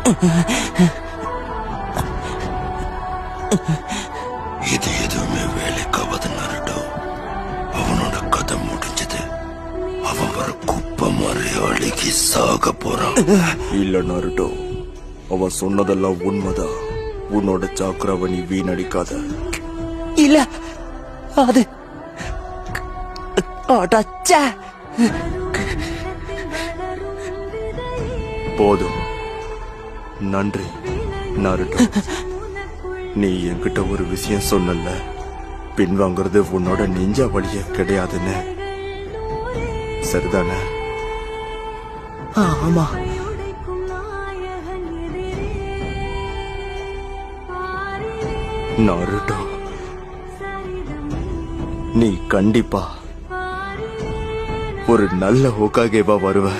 இது எதுவுமே வேலைக்காவது நருட்டோ. அவனோட கதை முடிஞ்சது. அவன் வர குப்பை மாதிரி அழுகி சாக போறான். இல்ல நருட்டோ, அவன் சொன்னதெல்லாம் உண்மைதான். உன்னோட சாக்கராவை நீ வீணடிக்காத. இல்ல, அது அடச்சே. போதும். நன்றி நருட்டோ. நீ என்கிட்ட ஒரு விஷயம் சொன்னல, பின்வாங்கிறது உன்னோட நெஞ்ச வழிய கிடையாதுன்னு. சரிதானே? ஆமா. நருட்டோ, நீ கண்டிப்பா ஒரு நல்ல ஹோகாகேவா வருவ.